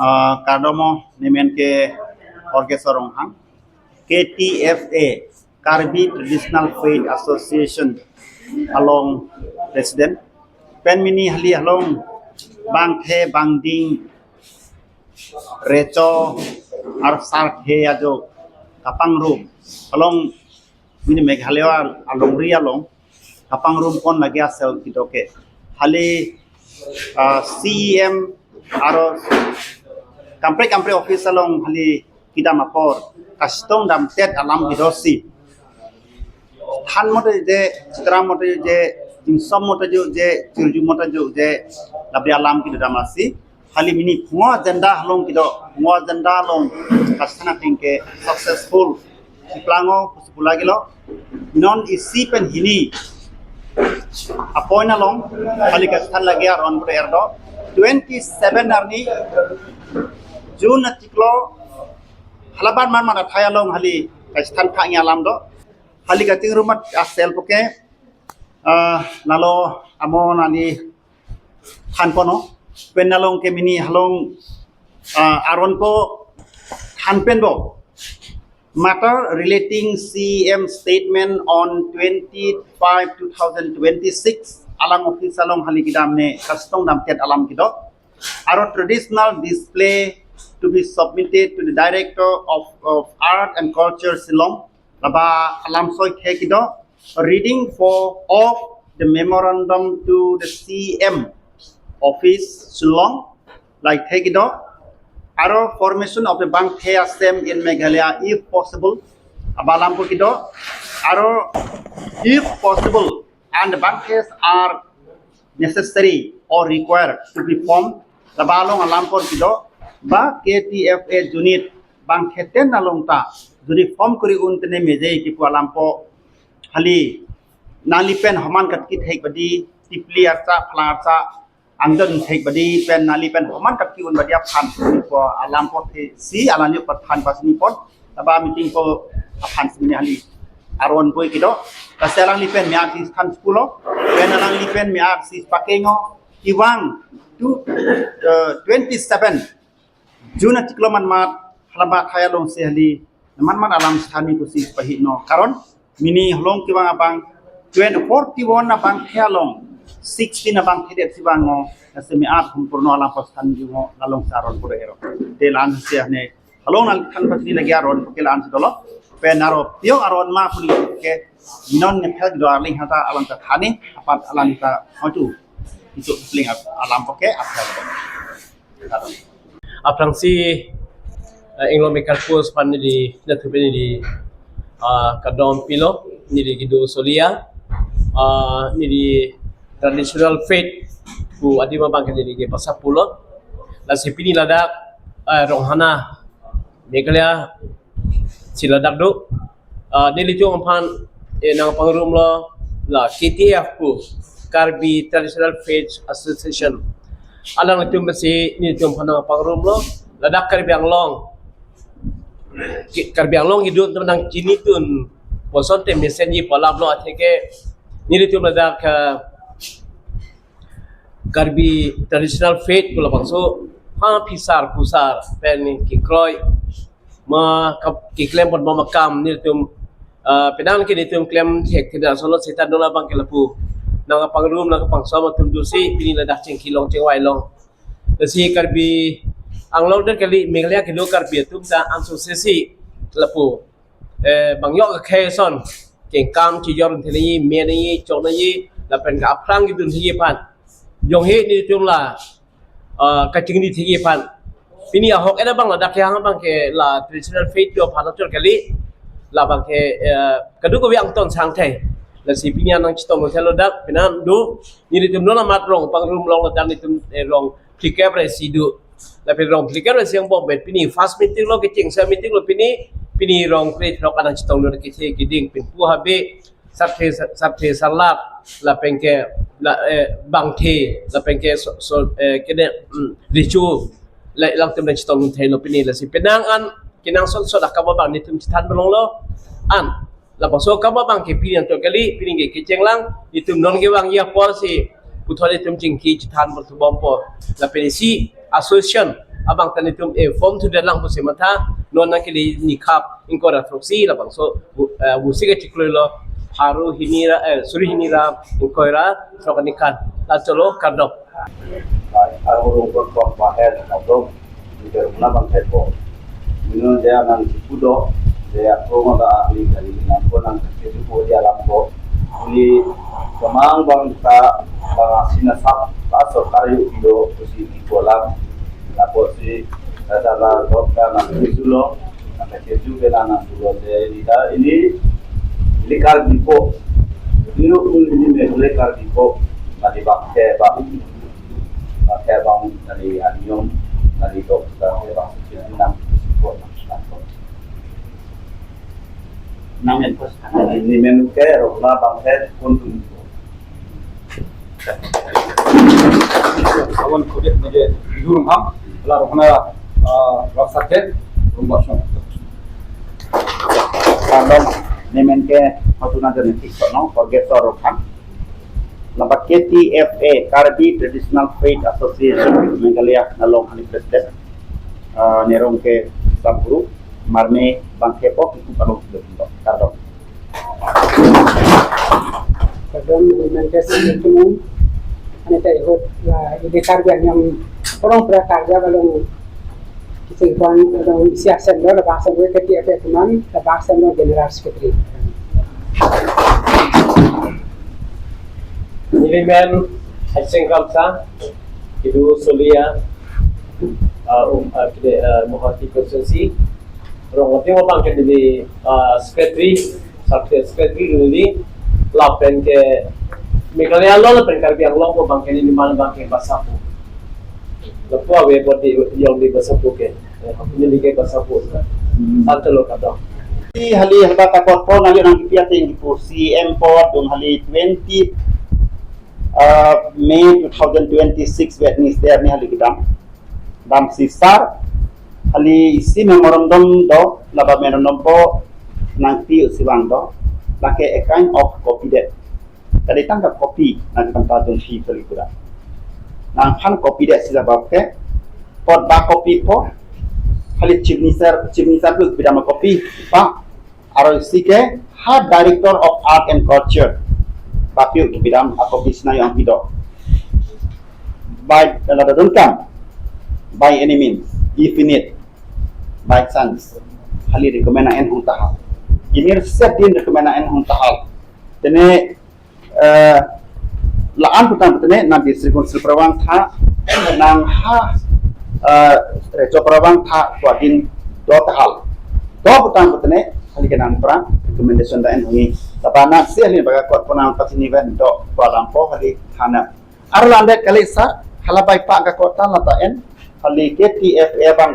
Kadomo nemen ke orkesorong hang KTFA Karbi Traditional Faith Association along President pen mini hali along bang the bang ding reco arsar the ajo kapang room along mini meghalaya along ri along kapang room kon lagi asel kitoke hali CEM aro kampre office along hali kita mapor kastong dam tet alam bidosi han mote je citra mote je insom mote je cirju mote je labri alam kita damasi hali mini phua janda halong kido phua janda long kastana tingke successful plango pusipulagilo non isi pen hini apoina long hali kastan lagi aron pore erdo 27 arni June artiklo halaban man athaya long hali kastan phang alam do hali gating rumat asel poke nalo amon ani than pono pen nalong ke mini halong aron po than pen bo matter relating CM statement on 25/2026 alang office along hali kidam ne kastong dam tet alam kido aro traditional display to be submitted to the director of art and culture Silong laba alam soi the kido reading of the memorandum to the CM office Silong like the kido aro formation of the bank the assem in Meghalaya if possible abalam ko kido aro if possible and the banks are necessary or required to be formed labalong alam ko kido ba KTFA unit bang kheten nalong ta juri form kuri untene mejei ki alam po hali nali pen haman kat ki thek badi tipli arsa phlarsa angdon thek badi pen nali pen haman kat ki un badia phan ko alam po the si alani pathan pasni pon aba meeting ko phan sini hali aron boy kido kaselang li pen miak si khan skulo pen alang li pen miak si pakengo iwang to 27 June artiklo man mat halaba thaya long se hali man alam sthani ko si pahino karon mini holong kiwang abang 41 na bang khalong 16 na bang khide sibango asemi at humpurno alam pastan jungo lalong saron pura ero telan se hne halong al khan pasni lagi aron kelan sidolo penaro pio aron ma puli ke non ne phel do arling hata alam ta thani apat alam ta hotu itu ling alam poke apa Aprang si Inglo Mekarpus pan di natupin di kadom pilo ni di Gido Solia ni di traditional faith ku adima bangkan di Pasapulo la sipini lada rohana Meghalaya siladak do ni litu ampan nang pangrum lo la KTF ku Karbi Traditional Faith Association alang itu masih ni tium panang pangrum lo ladak Karbi Anglong hidup tentang kini tun poson tem mesenji palab lo atheke ni tium ladak Karbi Traditional Faith pula bangso ha pusar pen ki kroy ma ki klem pon makam ni tium pedang ki ni tium klem hek tidak solo setan dola bang kelapu nang pangrum nang pangso matum dusi pini ladak cengkilong cengwai long si Karbi Anglong dan kali Meghalaya kido Karbi tu sa asosiasi lapu bangyok ke son kengkam ci yor theli meni chonai la pen ka aprang gitu thi pan yong he ni tum la ka ching ni thi pan pini ahok ada bang ladak yang bang ke la traditional faith do pan chor kali la bang ke kadu ko yang ton sang thai la si pini anang chitong thelo dak pinan du ni tum no la mat rong pangrum long la dan ni tum rong plikap residu la pe rong plikap resiang bom bet pini fast meeting lo ke ching sa meeting lo pini rong plate rok anang chitong no ke the kiding pin pu habe sabte salat la pengke la bangte la pengke so kede ricu la lang tum chitong thai lo pini la si penang an kinang sol so dak ka bang ni tum chitan belong lo an la paso ka bang ke pini to kali pini ke chenglang ni tum non ke wang ya por si puthole tum jing ki chitan bol tu bompo la penisi association abang tanitum form tu dalang pusi mata non nak kili nikap ingko ratroksi la bang so musik tiklo haru hinira suri hinira ingko ra trokanikan la cholo kardok Aku berkuat bahaya atau di rumah bang Tepo. Ini dia nang kudo, dia aku ada ahli dari nangko nang kecuali dia lampu. Ini kemang bang ta bang sinasap pasok kayu ido kusi ikolam. Lapo si adalah dokter nang disulo, nang kecuali nang dulu dia ini lekar dipo. Ini lekar dipo. Nanti bang Tepo. Pakai bang dari Adium, dari dokter, bang Sinang, Namen pos. ini menu ke rohla bang Ted untuk awan kudet meje durung ham la rohna rasake rumah shon Kalau namen ke matuna genetik no forget sorokam. Lapa KTFA, Karbi Traditional Faith Association, Meghalaya nalong hani president, nerong ke Sampuru, Marme Bangkepo, itu palong sudah kardong. Kadang menjadi itu, ane tak ikut lah. Ini karya yang orang berkarya kalau kisahkan kalau siasat lo, bahasa gue KTFA teman, bahasa lo generasi sekretari. Ini men hasil kamsa itu solia kide mohati konsensi orang nanti mau bangkit di sekretari dulu lapen ke Meghalaya lo lapen karbi ang lo mau bangkit di mana bangkit basapu lalu awe buat yang di basapu ke ini ke basapu santai lo kata Si hali halba takot po nali nang kipiating po si import dung hali 20 May 2026 Vietnamese there ni hali kidam dam sisar hali isi memorandum do laba memorandum po nang ti usibang do lake a kind of copy that tadi tangkap kopi nang tempat dung fi kali kuda nang han copy that sila babke pot ba kopi po hali chimnisar tu bidama kopi pa aro sike ha director of art and culture papiu kibidam ako bisna yang pido by another don't come by any means if you need by chance hali recommend en hong tahal ini set din recommend en hong tahal tene laan putan tene na district council prawang tha nang ha reco prawang tha swadin do tahal do putan tene hali kenan pra recommendation da en hongi tapana si hali baga kot ponang patini ven do balampo hali thana arlande kalisa halabai pa ga kota lata en hali KTFA bang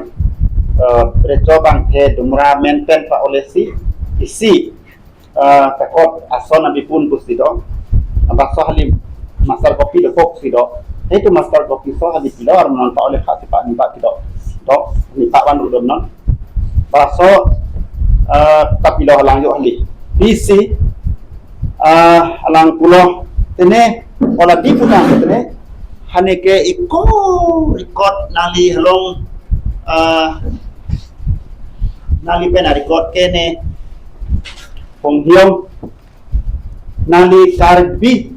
reco bang he dumra maintain pa olesi isi takot asona bipun busido abaso hali master kopi do kok sido itu master kopi so hali pilor non pa oleh khati pa ni pa kido do ni pa wan udon non baso tapi lo halang yo hali PC alang pulo tene ola di putang tene haneke iko record nali halong nali pena record kene ponghyong nali karbi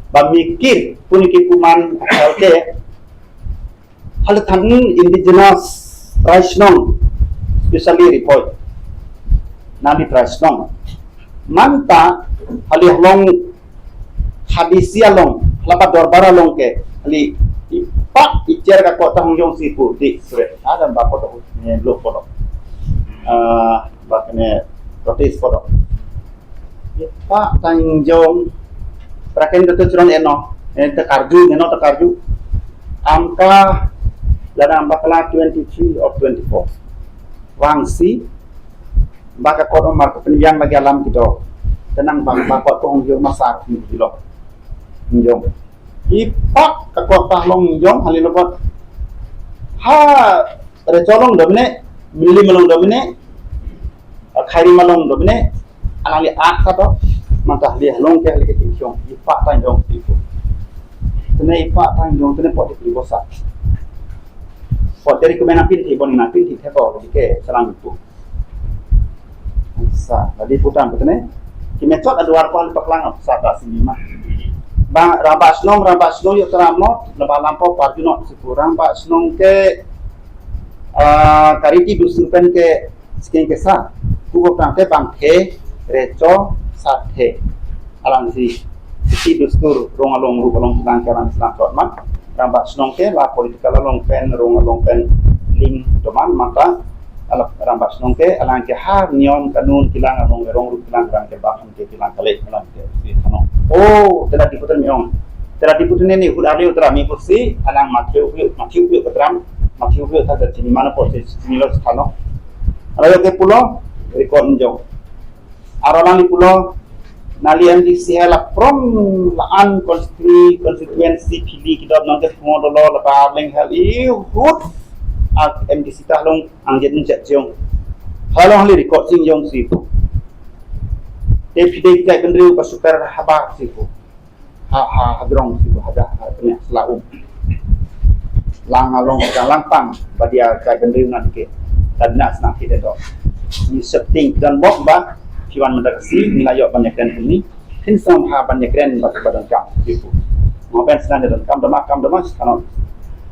bamikir puniki kuman helte halathan indigenous raisnong especially report nali raisnong manta hali halong hadisia long lapat dorbara long ke hali ipak icer ka kota hongyong sipu di sure ada ba kota ne blok kota ba kene protes kota ipak tanjong praken to churon eno te karju eno te karju amka lana ambakala 23 of 24 wangsi baka kono marko penyang lagi alam kita tenang bang bakot ko hongyong masar ni kilo hongyong ipak ka kota long hongyong halilobot ha recolong domine mili malong domine khairi malong domine alali ak kato mata dia long ke halike tingyong ipak tanjong itu tene ipak tanjong tene pot di bosa dari kemenapin ti boni napin ti thebo dike salang itu sa tadi putan betene kimecot aduar ko paklang sa ta sini mah bang rabas nong yo teramo leba lampo parjuno sipurang pak snong ke kariti dusupen ke skin ke sa kubo tangke bang ke reco sathe alang si dustur rongalong rubalong tang karan snapshot mak rambak snong ke la politikal long pen link teman maka ala rambak snong ke alang ke har niom kanun kilang along rong kilang rang ke baham ke kilang kale alang ke si kano oh telah diputar miong telah diputar ni hudari utara mi kursi alang makiu ketram makiu ta sini mana proses sini lo kano ala ke pulo record njong aralang di pulo nalian di sihala from laan konstituensi pilih kita nanti semua dulu lepas leng hal ihut MDC tahlong ang jadi jajong halong hali record sing jong sipu deputy kita kendri pasukan haba sipu hadrong sipu ada punya selaum lang halong langpang badia kai kendri nanti tadna senang kita do ni setting dan bomba Kiwan mendakasi nilai banyak keren ini, hinsam ha banyak keren batu badan kam itu. Ngapain senang dan kam demas kanon.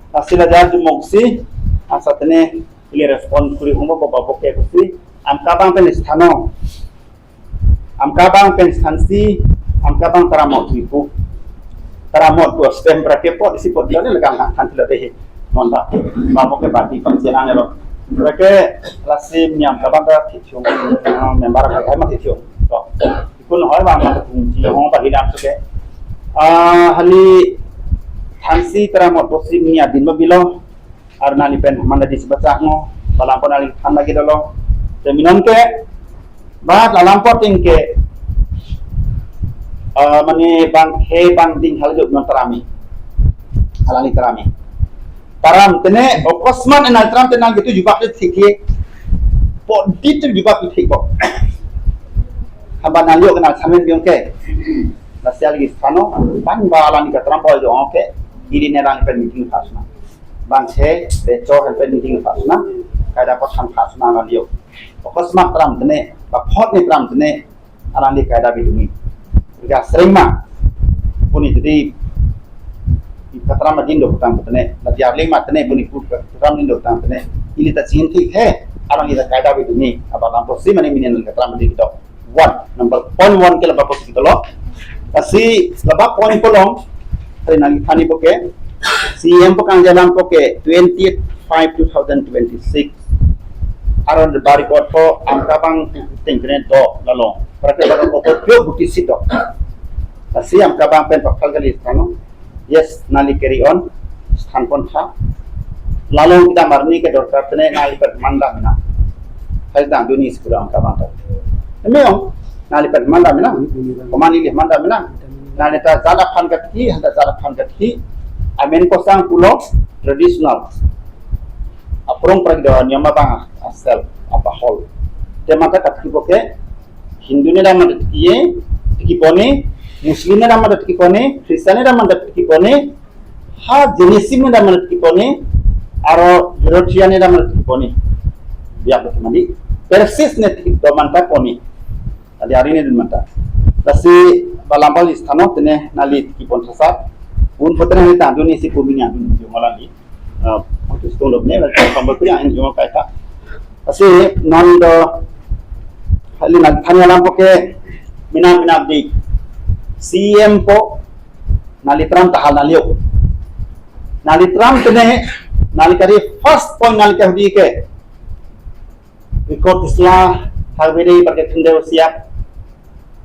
Asila jar jumogsi, asatene ili respon kuri umbo bapak ke kusi, am kabang penstansi, am kabang taramot itu. Taramot tu stem berkepot isi pot dia ni lekang kan tidak deh. Monta, bapak ke bati pangsianan ero. Mereka lasim yang kabang ka titiong member ka ai ma titiong to ikun hoi ba ma kunci hong ba hidap suke hali thansi taramot posim ni adin mabilo arna ni pen manda di sebacak ngo balampon ali than lagi dolo jaminan ke ba lampot tingke mani bang ding hal juk non tarami halani tarami Taram tene okosman enal tram tenal gitu jubak itu sikit, pot itu jubak itu sikit. Hamba nalio kenal samen biong ke, nasial lagi sano, ban balan di katram boy jo oke, ini nerang pen meeting pasna, bang se, reco pen meeting pasna, kaya dapat kan pasna nalio. Okosman tram tene, pot ni tram tene, alang di kaya dapat ini, juga sering mah, puni jadi katram dindo putang putne la diarle matne buni put katram dindo putang putne ili ta cinti he arang ida kaida biduni abalam posi mani minen katram dindo one number point 1 ke laba posi tolo asi laba point polong trinali thani poke CM pokang jalan poke 2026 aron the bari kot po amkabang tingkren do lalong prakte bakal ko pyo buti sito asi amkabang pen pakal gali tano yes nali carry on sthan pon tha lalu kita marni ke dorkar tene nali per manda mina hal dang duni sekurang ka bangta emang nali per manda mina komani li manda mina nali ta zala khan gathi handa zala khan gathi amen ko sang pulo traditional aprong pragda nyama bang asal apa hol temata kathi boke hindu ne dam tiye tikipone Muslim na naman dapat kipone, Kristen na naman dapat kipone, ha Jenisim na naman dapat kipone, aro Georgian na naman dapat kipone. Biar bagaimana? Persis na tikito manta poni. Tadi hari ini manta. Kasi balampal istano tene nali kipon sasat. Un potena ni tandu ni si kuminya yung malali. Itu stone ne wala pambal punya yung kaita. Kasi non do hali nagtanya lang po ke mina di CM po nalitram tahal naliyo nalitram tene nalikari first point nalikah di ke ikut islah harbede pakai tende siap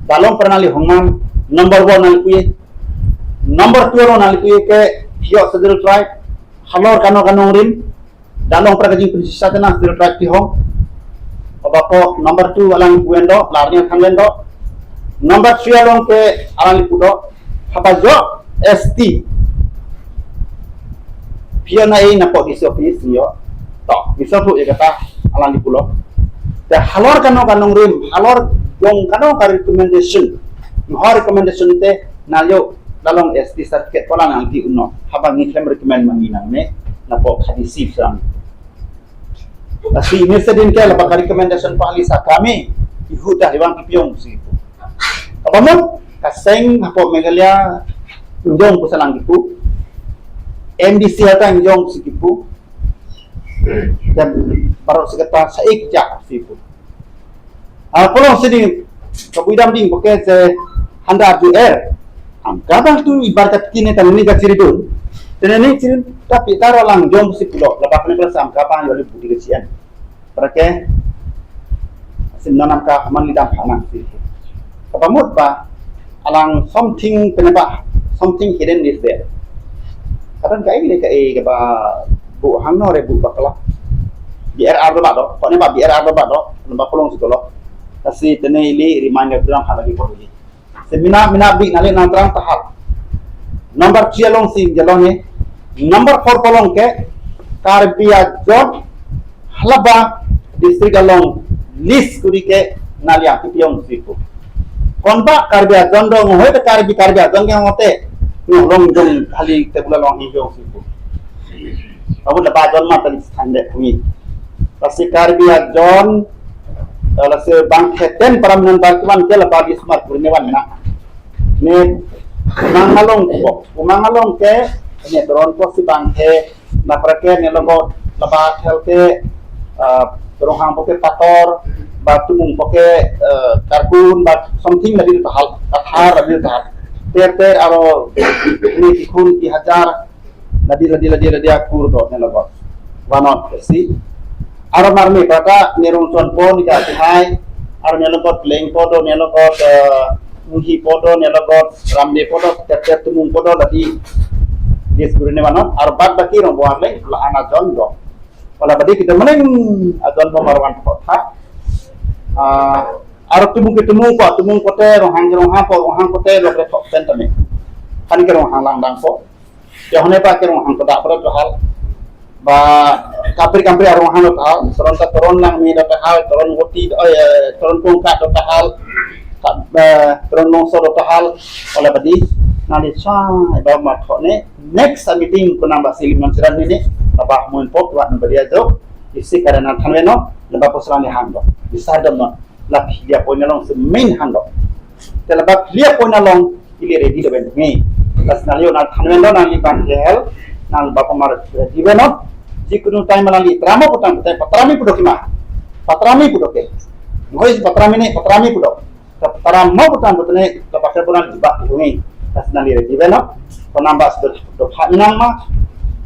dalong pernali hongman number 1 nalikuye number 2 nalikuye ke hiyo sedil tribe halor kanong rim dalong prakajing prinsisa tena sedil tribe ti hong bapo number 2 alang buendo larnya kanglendo Number 3 along ke alang lipudo habajo ST piona na po office yo to bisa po ya kata alang lipudo ta halor kanong rim halor yung kanong ka recommendation te nalyo dalong ST certificate pala nang di uno habang ni claim recommend manginang ne na po hadisip sang Tapi ini sedin ke lepas rekomendasi Pak Alisa kami ihut dah diwang kipiong situ. Apa mo? Kaseng apa megalia njong pusalang gitu. MDC ata njong sikipu. Dan baru sekata saik jak situ. Kalau sedin kabudam ding pakai se handa tu Angkabang tu ibarat kini tan ni kaciri tu. Dan ini ciri tapi taruh lang jom si pulau. Lepas ni kelas angkabang yang lebih budi kecian. Perke sinanam ka man lidam panak si. Apa mut ba alang something kenapa something hidden is there. Kadang kai le kai ke ba bu hang no re bu bakala. BRR ba do. Kok ni ba BRR ba do. Lembak pelong si tolo. Kasi tene ili reminder dalam hal lagi ko ni. Semina bi nali nantrang tahap. Number 3 long sing jalong ni. Number 4 kolong ke Karbia John Halaba district along list kuri ke nalia kipiong situ. Konba Karbia John dong hoy Karbia John yang ngote long jong hali tebula long hiong situ. Abu laba John ma tali stande kumi. Pasti Karbia John kalau se bang kheten paramenan bantuan ke laba di smart kurniawan na. Ne mangalong ke ini turun pos si bangke na prake ne logo laba helte turun hang poke pator batu mung poke karbun bat something lagi tahal tathar lagi tahal ter aro ini dikun 3000 ladi akur do ne logo wanot si aro marmi kata nerung tuan pon ika hai aro ne logo leng podo ne logo muhi podo ne logo ramde podo ter tumung podo lagi dis gurine mana arbat baki rong buat leh la ana jondo wala badi kita meneng azon pemarwan kota arab tumung kote rong hang kote lo pre top sentame kan ke rong hang lang ko ya hone pa ke rong hang koda pro hal ba kapri rong hang hal seron ta toron lang mi da hal toron goti toron pungka da hal toron nongso da hal wala badi nali cha ba ma khone next meeting ko namba silim mansiran ini apa mun pop wa nambia jo isi karena thanweno leba posrani hando disadam no la dia poina long se main hando te leba dia poina long ili ready do ben ngi las nalio na thanweno na li ban hel nal ba pamar diveno jikunu time nali tramo potang te patrami pudoke ngoi patrami pudo patramo potang potne la pakar ponan diba ngi las nali ready beno penambah do phanang ma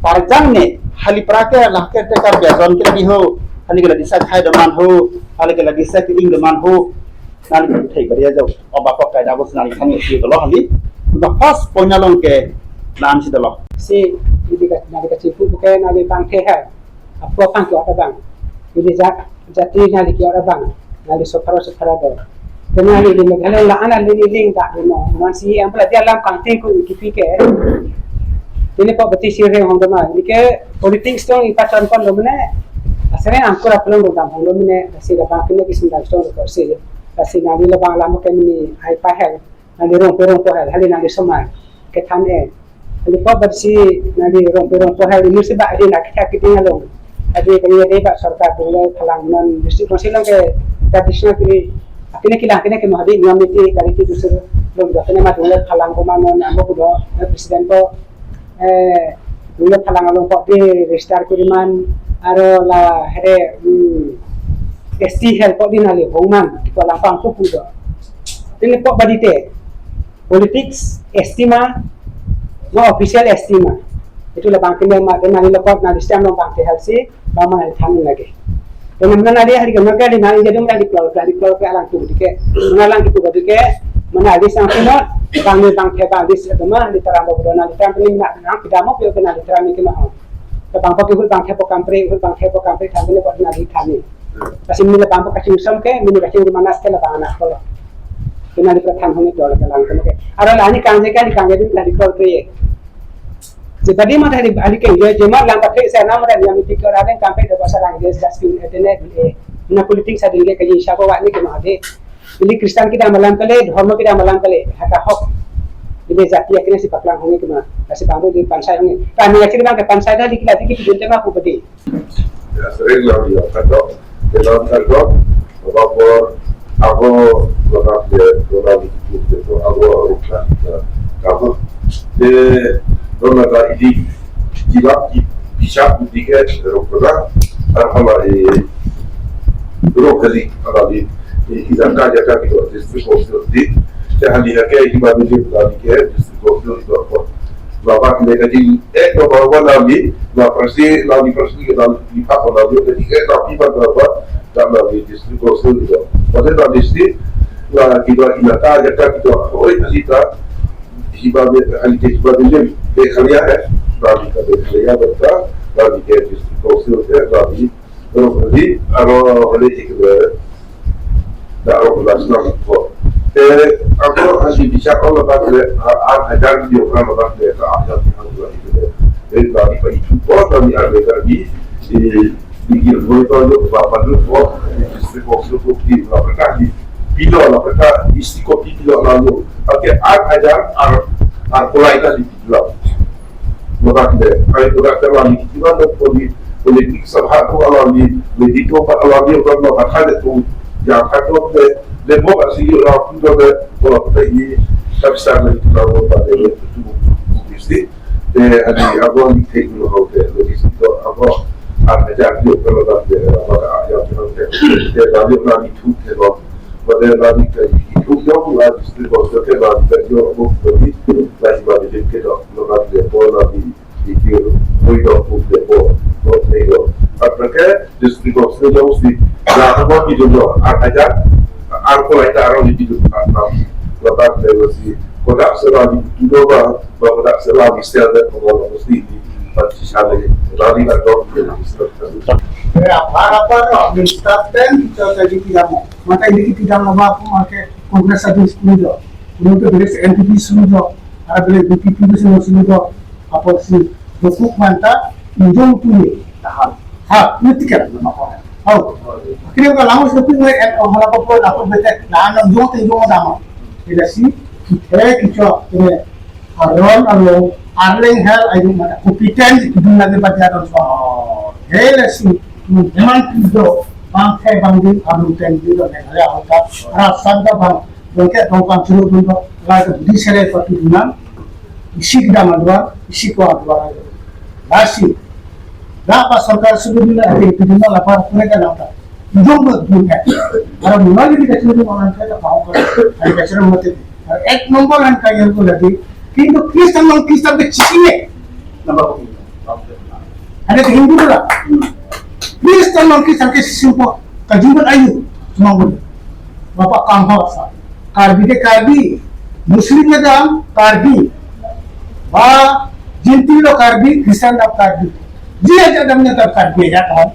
parjang ne hali prake lah ke tekar biazon ke di ho hali ke disa khai do man ho hali ke disa ke ing do man ho nali ke thai bariya jo oba ko kai da bos nali khani si do lo hali the first ponyalong ke lan si do lo si ini nali ka cipu bukan nali bang ke hai apa pang ko bang ini jati nali ki ora bang nali sokara do dengan ini negara la ana ling tak no masih yang pelajar dalam kantin ko ikipike ini kok beti sire hong dama ini ke politik stong ipacan kon domne asere angkor apelong do dam hong domne asi da bang kene kisim da stong ko si asi nali la bang lam ke ni ai pa hel nali rong ko hel hali nali somai ke thane ini kok beti nali rong ko hel ini sebab ada nak kita ngalong ada kaya dei pak sarkar dulu phalang non district council ke traditional kini kilang kini kemo hadi ngamiti kaliti dusur lom do kene ma dole phalang ko manon ambo ko presiden ko dole phalang along ko di restart kuriman aro la here ST help ko dinali hongman ko lapang ko pudo ini ko badite politics estima no official estima itu la bangkene ma denali laport na sistem no bangke helsi mama na thamin lage dengan mana dia hari kemudian di nari jadi mulai dikeluar ke alang tu, dike mengalang itu dike mana ada sampai no bang theba dis adama di terang bodona di terang ini nak tidak mau pilih kena di terang ini mah bang pakai bang thebo kampre thamne ko na di thami kasi mila bang pakai usam ke mini kasi di mana sekala bang anak kalau kena di perthan hone to alang ke ara lani kanje ka di kanje di dikeluar ke jadi mata hari ke dia jemar lang pakai sana mara yang mesti kau ada sampai ke pasar lang dia sudah skill internet na politik sa dinge kaji siapa wa ni ke mahade ini Kristen kita malam kale dharma kita malam kale haka hok ini jati akhirnya si paklang honge kema kasi kamu di pansai honge kami akhirnya bang ke pansai dah dikila dikit di tengah aku bedi sering lah dia kadang dalam kadang beberapa aku lepas dia orang itu aku rukan kamu dia orang ada ini jiwa bisa dikat rukan alhamdulillah rokali alhamdulillah idan kaja kita distribusi di jangan dihakai di mana dia berada distribusi itu apa bapak mereka di bapak lagi na persi di apa lagi jadi tapi bapak tak lagi distribusi itu pada tadi sih la kita inata jaka kita oi kita hibab halite hibab lim de khalia hai lagi kita khalia bata lagi kita distribusi itu lagi rokali aro halite kita dah rokala senang kok aku masih bisa kalau pakai ajar video kan pakai ajar video itu jadi tadi pagi itu kami ada lagi di monitor bapak dulu distribusi bukti mereka di video mereka isi kopi video lalu pakai ajar kulai tadi video mereka kalau kita terlalu kita politik sebab kalau di itu kalau dia kalau ada tu yang kalau lembo masih orang pun kalau kita ini kabisar lagi kalau pada itu mesti ada apa yang teknologi logistik apa ajar dia kalau ada yang dia lagi lagi tu kalau pada lagi itu yang lagi distribusi kalau ada yang bukti lagi lagi kita lagi pola di itu mudah bukti pola apakah distribusi jauh sih apa itu ajar arco itu orang di hidup lepas dari kodak selalu itu kodak selalu istiadat kalau mesti di sana lagi ada apa starten kita tidak mau maka ini tidak mau maka kongres ada sudah untuk beres NTP sudah ada BPP sudah apa sih untuk mantap ujung punya ini tiket akhirnya kalau lama seperti ini hal apa betul nah ujung dama tidak sih kita ini Aron Arling hal ayo mana kompeten itu lagi pada orang sih memang itu bangkai bangdi arum tenju dan ada apa rasa bang bangkai tongkang curut untuk lagi di sini waktu dunia isi kita madua isi kuat dua masih dapat sarkar sebelumnya ada itu dunia lapar mereka dapat jumlah dunia orang mulai kita curut orang kita tahu kan ada cerita mati ek nombor yang kaya itu lagi কিন্তু খ্রিস্টানকে চিনে ada ke Hindu lah খ্রিস্টানকে simple kajuban ayu semua boleh bapak kamhasa karbi muslimnya dalam karbi ba jintilo karbi Kristen dalam karbi dia jadamnya dalam karbi ya kan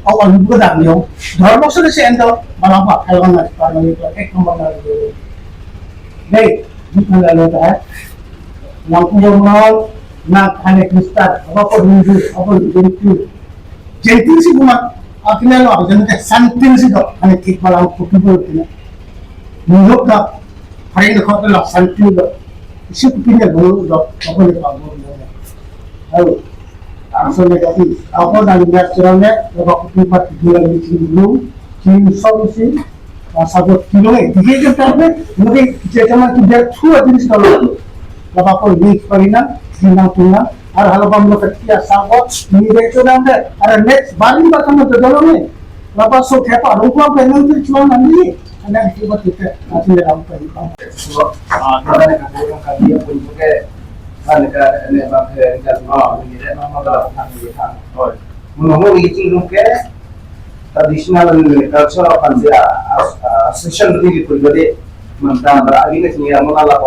awal juga dalam yung dharma sudah si endo malampak kalau nggak parang itu nomor nari baik bukan lalu tak yang punya mal nak hanya Kristen apa Hindu apa gentil sih cuma akhirnya lo jadi santil sih dok hanya kik malam kopi boleh menurut dah hari ini kau telah santil dok isi kopinya dulu dok apa ni pak boleh lalu langsung negatif apa dari naturalnya lepas kopi mat bulan di sini dulu sini solusi sabut kilo tiga jam terbaik mungkin jangan tidak tua jenis kalau lepas pun di Parinan, Sinang ada hal apa melakukan kia sangkot, ini itu nanti ada next balik macam itu dalam ni. Lepas so siapa rupa pengen tu cuma nanti, anda kita kita nanti dalam perikam. Karena orang kali yang pun juga kan ini bangsa kalau ini nama dalam tanggung jawab. Menunggu itu mungkin tradisional culture akan dia association ini jadi mentang beralih ke sini yang mengalah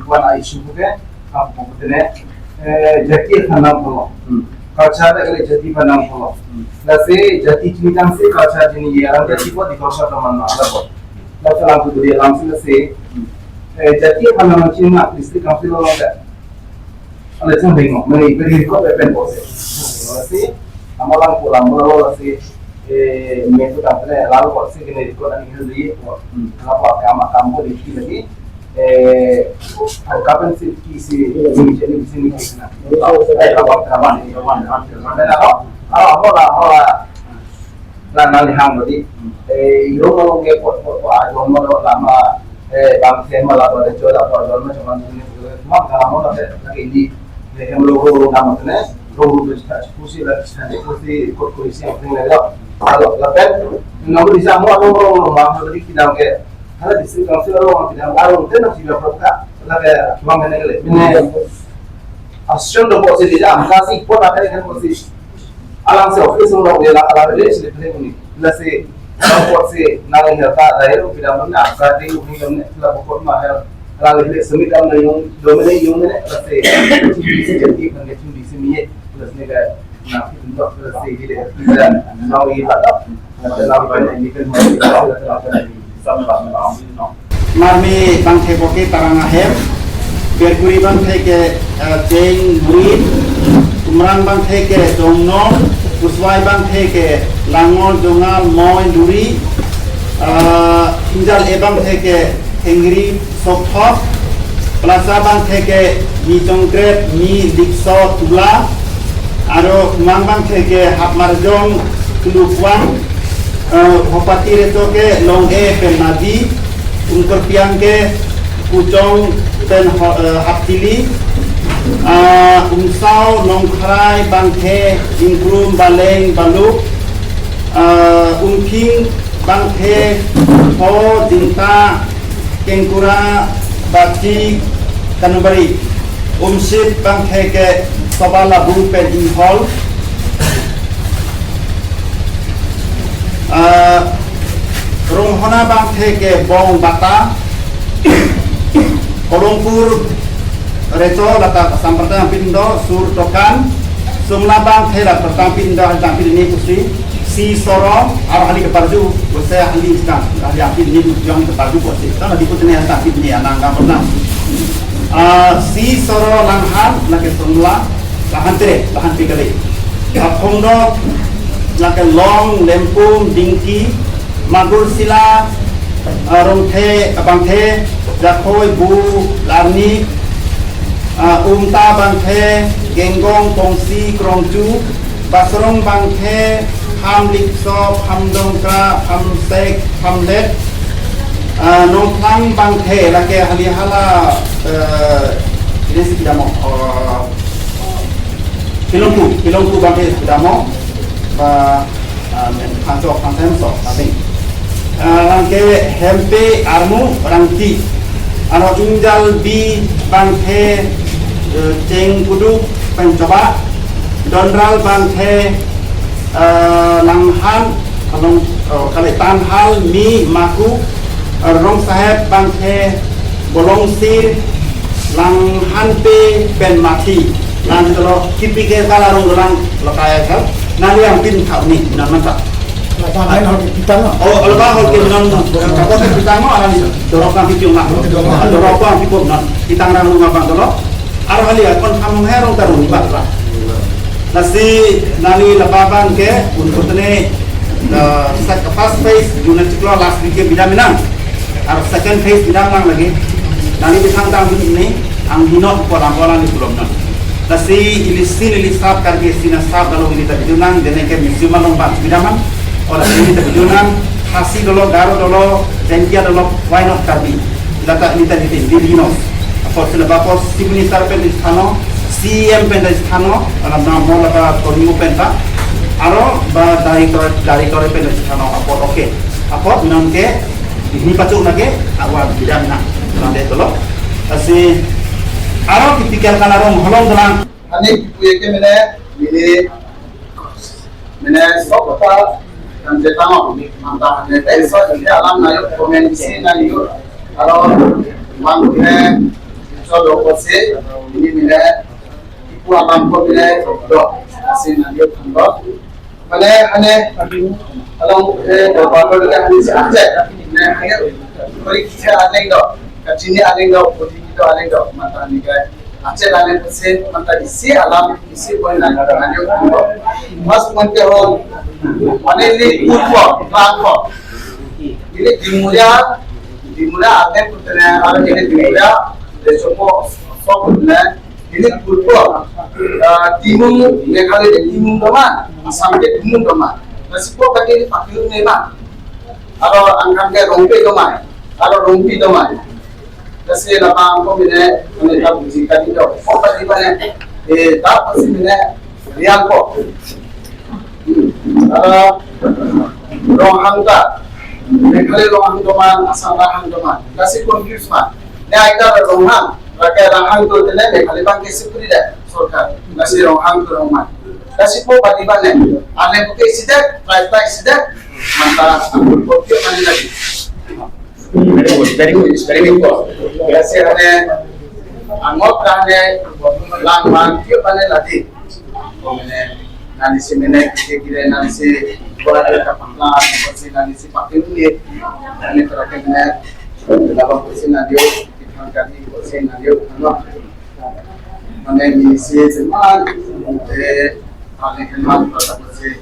kuan isu juga apa betulnya jati tanam pulau culture ada jati tanam pulau lalu jati cinta sih culture jenis yang jati buat di culture teman ada buat lalu langsung dia langsung sih jati tanam cinta istri kampung lo ada ada cuma bingung beri kau bepen bos lalu amalan pulang lalu itu tampilnya lalu kok sih kena ikut dan ini kenapa kamu di sini kapan sih ini di sini kena apa Hola lan hang tadi yo ngomong ke pot ayo mau lama bang sen malah pada jual apa jual macam ni mak kalau mau lagi ini yang lo nama tu lo kursi kursi apa ni lah kalau lepas nama di sana orang bang tadi kita ke ada di sini kalau orang kita orang tu nak siapa perka lagi bang ni asyik do kursi di jam kasih pot ada yang kursi alam se office orang dia lah alam dia sendiri ni lasi pot se nang herta dah itu kita mana asal di uni kami lah pot mah alam dia semit am yang domine yang ni lasi jadi kan dia di sini plus ni kan nak untuk lasi dia kita now ini tak dalam ini kan sama Marmi bang Teboke tarang ahem berguri bang Teke Jeng Murid Umrang bang Teke Jongnong Uswai bang Teke Langol Jongal Moy Duri Hinjal ebang Teke Hengri Sokhok Plaza bang Teke Mi Jongkret Mi Dikso Tula Aro Mang bang Teke Hapmarjong Tulukwang Hopati Retoke Long Penadi Ungkur piang ke Pucong dan Haptili Umsau Nongkrai Bangke Ingkrum Baleng Baluk Ungking Bangke Ho Dinta Kengkura Baci Kanubari Umsip Bangke ke Sabala Bupen Inhol Ronghona Bangke ke Bong Bata Kolongpur Reco lata sampertang pindo sur tokan sumla Bangke lata tampin dah tampin ini kusri si soro arah ahli keparju saya ahli sekarang ahli apin ini yang keparju kusri kan di putri yang tampin ini anak pernah si soro langhan laki sumla lahan tikali Kapongdo laki long lempung dingki Magur sila Rongte Bangke Jakoi Bu Larni Umta Bangke Genggong Kongsi Krongju Basrong Bangke Ham Likso Ham Dongkra Ham Sek Ham Let Nongklang Bangke Laki Halihala ini sih tidak mau Pilongku Bangke tidak mau Hancok Hancok tapi Rangke Hempe Armu Rangki Ano Injal Bi Bangke Ceng Kudu Pencoba Dondral Bangke Langhan Kalitan Hal Mi Maku Rong Saheb Bangke Bolong Sir Langhan Pe Ben Mati Nanti kalau kipike kala rong orang lekaya kan nanti yang pin kau ni namanya oh, lepas kalau kita kalau kita mau alam dorong kami cuma dorong kami pun non kita ngarang rumah bang dorong arah lihat kon kamu herong tarung ni bang nasi nali lepapan ke untuk ni first phase unit ciklo last week bida minang arah second phase bida minang lagi nali bisang tang ini ang hinot pola-pola ni belum non nasi ilisap karena sinasap kalau ini tak junang dan yang museum lompat bidaman orang ini tak junang hasil dulu garo dulu jentia dulu why not karbi lata ini tadi di dinos apa selebapos si minister pendistano CM pendistano alam nama lata konimu penta aro ba dari kore pendistano apa oke apa nangke ini pacuk lagi awal bidamna nanti dulu nasi aro dipikir kalau orang holong dalam Ani puye ke mene sokota dan jetama manta ne peso ini alam nayo komensi nayo alo mang ne so do kose ini mene ipu alam ko mene do asin nayo kando mane ane along do palo de ani saje ne ayo kori kicha aleng do kachini aleng do poti do aleng do manta ni ga Aceh lain persen, mata isi alam isi boleh nak lanjut. Mas mungkin orang mana ini kurva, bangko. Ini dimula ada putera, ada ini dimula. Semua putera ini purpo timung Meghalaya timung doma sampai timung doma nasipo kaki pakai nema atau angkat ke rompi doma atau rompi doma nasi lapang ko mine kita musika itu oh pasti banyak tak pasti mine riang ko rohangga Meghalaya rohang doma asal rohang doma nasi confuse ma ne aida rohang rakyat rohang tu tene Meghalaya bangke sepuri dah sorkar nasi rohang tu rohang nasi po pasti banyak ane bukan sidak right sidak mantap aku kopi mana lagi very good kasi ane angot ane langman kyo pane lagi komene nani si mene kire nani si bola ka pangla si nani si pakin ni ane terakhir ne dalam kursi nadio kita kali kursi nadio ano mane ni si zaman ane keman pada kursi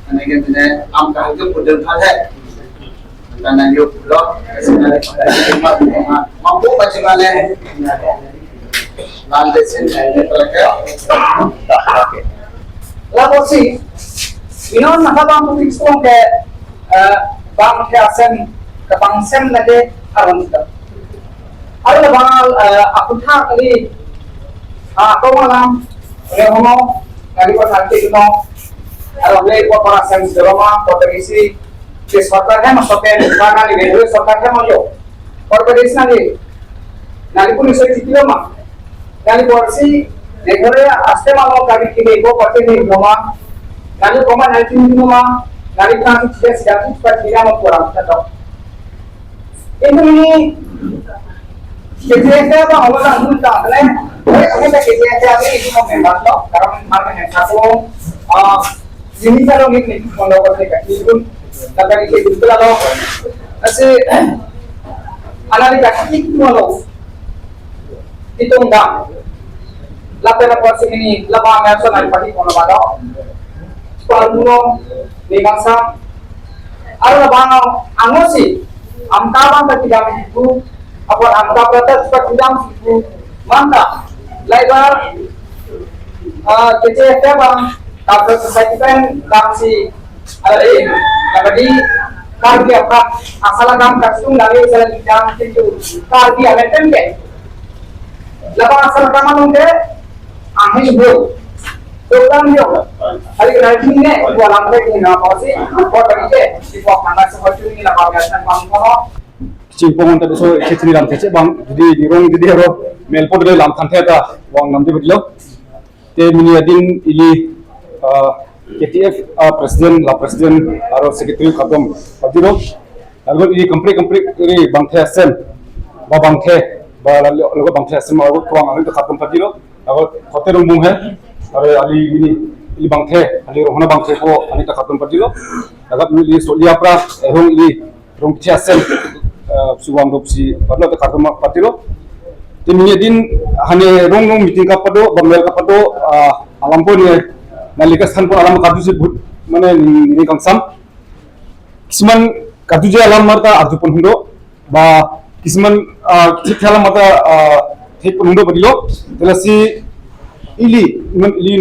ane ke mene am ka ke pudel khale karena dia blog sebenarnya mampu bagaimana landasan lalu sih ini nak bang fix ke bang kiasan ke bang sem lagi harus kita ada bang aku tak kali aku malam lehomo dari pasal itu ada lagi orang sem drama potensi सरकार है मसोके निकालना नहीं है सरकार है मजो कॉर्पोरेशन नाली पुलिस से कितने मा नाली पॉलिसी नेगरे आस्ते मानो कभी किने को पते नहीं होगा नाली कोमा नाली किने मा नाली का चीज़ सियासी पर किया मत करा तो ini KJS apa orang muda kan ini KJS apa itu memang tak karena mana yang satu ini kalau ini kalau kita itu tapi kita itu kalau nasi analisa itu malu itu enggak laporan polisi ini laporan yang soal pagi kono pada kalau di bangsa ada bang angosi amta bang tidak itu apa amta berata tidak itu mana lebar kecil bang kalau society kan kami ada ini jadi kardi apa asal काम कसम लगे चल जाम के जो kardi है टेंके लगा asal काम होंगे आहिल हो तो काम यो hari राइटिंग ने वो लांबे की ना पहुंचे और तरीके सिर्फ खाना से होती नहीं लगा गया काम को चिंपोंग तब सो खेतनी राम थे बांग जुदी निरोंग जुदी हरो मेलपोट ले लाम थांथे ता वांग नमदे बदलो ते मिनी दिन इली KTF presiden la presiden aro secretary kadom adiro lalu ini komplit ini bangke asen ba bangke ba lalu bangke asen ma ko ang itu kadom adiro lalu hotel umum hai are ali ini bangke ali rohna bangke ko ani ta kadom adiro lalu ini solia pra ehong ini rong chi asen suwang dopsi padlo ta kadom adiro timnya din hane rong meeting ka pado bamel ka pado alampon ne nalika स्थान पर alam kadu se बहुत माने ini kangsam kisman kadu je alam marta arju pun hundo ba kisman thik alam marta thik pun hundo badilo telasi ili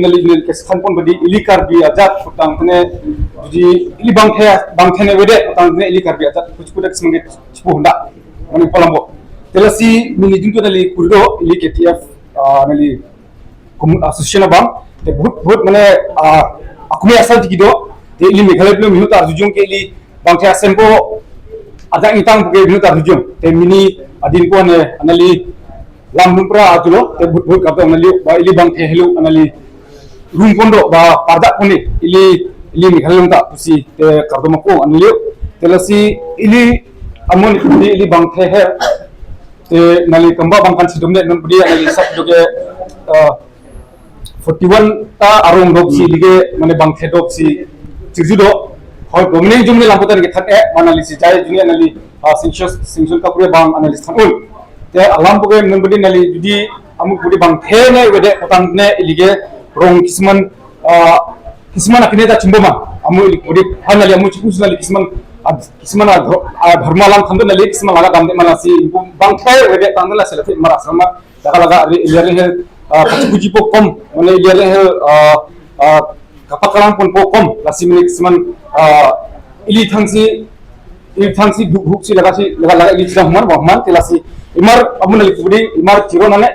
nali ke स्थान pun badi ili kar bi ajat putang tene ji ili bangthe ne wede putang tene ili kar bi ajat kuch kudak semange chipu hunda mani polambo telasi mini junto nali kurdo ili KTF nali association bang ते बहुत माने akume asal tikido te ili Meghalaya plo minuta arjung ke ili bangke asem ko ajang itang buke minuta arjung te mini adin ko ne anali lam numpra ajulo te बहुत kapto anali ba ili bangke helu anali room kondo ba parda kone ili Meghalaya ta pusi te kardo mako anali te lasi ili amon ili bangke he te nali kamba bangkan sidomne nambudi anali sab joge 41 ta arong dok si lige mane bangke dok si cirjudo hoi domine jumne lamputan ke thak manali si jai juni anali singshon ka pure bang analis thanul te alam puge nambudi nali judi amu budi bangke ne wede potang ne lige rong kisman akine ta chumbama amu budi hanali amu chipus nali kisman dharmalam thandu nali kisman laga damde manasi bangke wede tangla selati mara asrama daga laga ilare puji pokom mana dia leh kapakalan pun pokom lasi minik seman ili thangsi guk si laga ili cerah man telasi imar amun ali budi imar ciro nane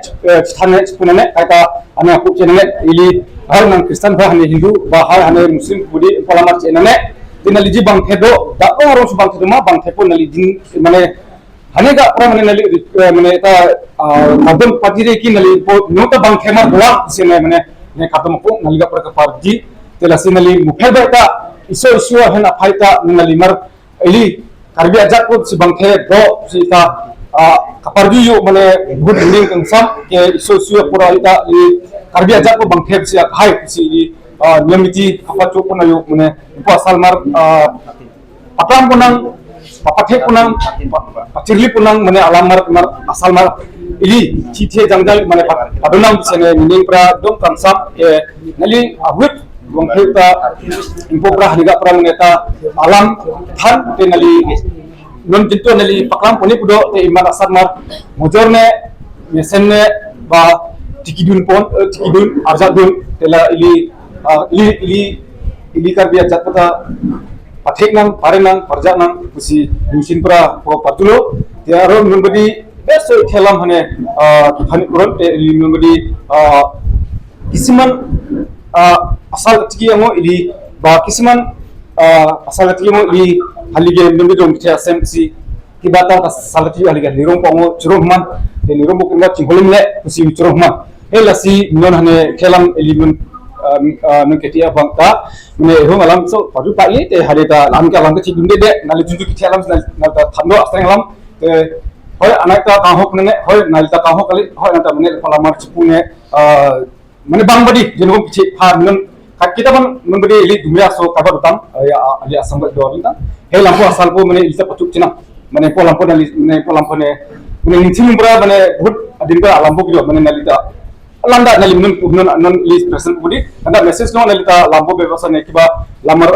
thane punane kaita ane aku cenane ili har nang Kristen bah hane Hindu bah hane Muslim budi palamar cenane tinali ji bang thedo da orang subang thedo ma bang thepo nali jin mane hane ga orang mane nali mane ta kadam pajire ki nali nota bang themar bola sene mane ne kadam ko nali ga pra parji telasi nali mufel ba iso hena phaita nali mar ili karbi ajak ko si bang the do si ta kaparju yu mane good ending kangsam ke iso pura ita li karbi ajak ko bang the si hai si nyamiti kapachu ko na yu mane upa salmar apam punang papathe punang pachirli punang mane alamar asal mar ili chithe jangjal mane padunang sene meaning pra dom kangsam ke nali awit wong kita info pra haliga pra meneta alam than te nali non jinto nali paklam poni pudo te iman asar mar mojorne mesenne ba tikidun arjadun tela ili karbiya jatpata pathek nang pare nang parja nang kusi dusin pra pro patulo te aro numbadi beso thelam hane thani puron te ili numbadi kisiman asal tiki yango ili ba kisiman asal tiki yango ili halige nungu jom kya semsi kibata asal tiki halige lirong pongo churohman te lirong ko kinga chingholim le kusi churohman helasi non hane kelam ili nun ketia bangta mene hong alam so padu pai te harita lam ka lam ka chidunde de nali junju ki alam na ta thando asteng alam te hoy anaka ka hok ne hoy nalta ka hok ali hoy nata mene palamar chipune mane bangbadi jenom piche pha nun kita man memberi ili dunia so kabar utang ya ali asam ba do ta he lampu asal po mane isa patuk cina mane po lampu nali mane po lampu ne mane ngin bra mane बहुत दिन ba lampu kido mane nalita landa nali non list present budi anda message no nalita lampu bewasa ne kiba lamar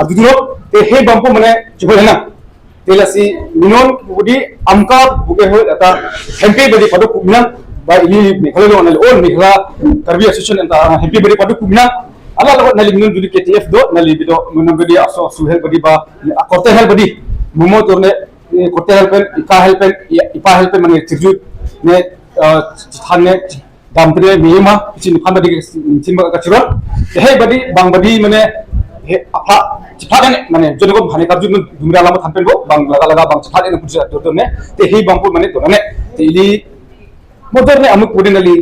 aduduro te he bampu mane chibona telasi minon budi amka buke ho ata happy badi padu kumna ba ili nikhalo nali all nikhla karbi association anta happy badi padu kumna ala lagot nali minun dulu KTF do nali bido minun badi aso suhel badi ba korte hel badi mumo torne korte hel pen ipa hel pen mane tirjut ne thane dampre mema chin phan badi chin ba kachron he badi bang badi mane he apa chipha mane jono bhane ka jun dumra lama thampen go bang laga bang chipha ne pujja do ne te he bang pu mane to ne te ili motor ne amuk pudi nali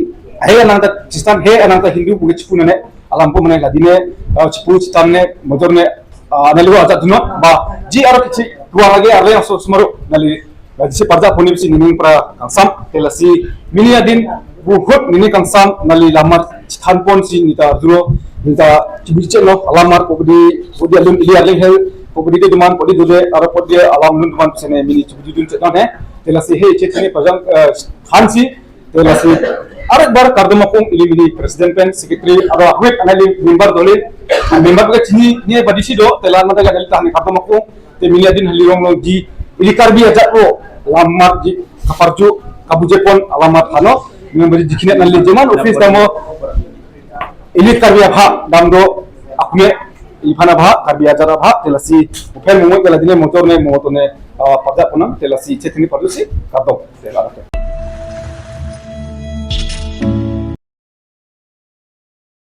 he ananta Kristen he ananta Hindu buge chipuna ne alam po mane ladine chipu chitamne motor ne nali wa jatuno ba ji aro kichi dua lagi arle so sumaro nali jisi parja poni bisi nining pra kangsam telasi mini adin buhut mini kangsam nali lamar chan pon si nita duro nita cibice no alamar podi alun ili arle hel podi de duman podi dule aro podi alam lun duman sene mini cibici dun cetan he telasi he chetni pajang khansi telasi arek bar kardamapung ili mini presiden pen secretary aro awet anali member dolin member ke chini ni badisi do telan mata ga dalita ni kardamapung te mini adin halirong lo ji ili karbi ajak ro lamar ji kaparju kabujepon alamat hano member jikine nali jaman office damo ili karbi abha damdo akme ifana bha karbi ajara bha telasi upel mumo teladine motor ne parja punam telasi chetni padusi kardom telala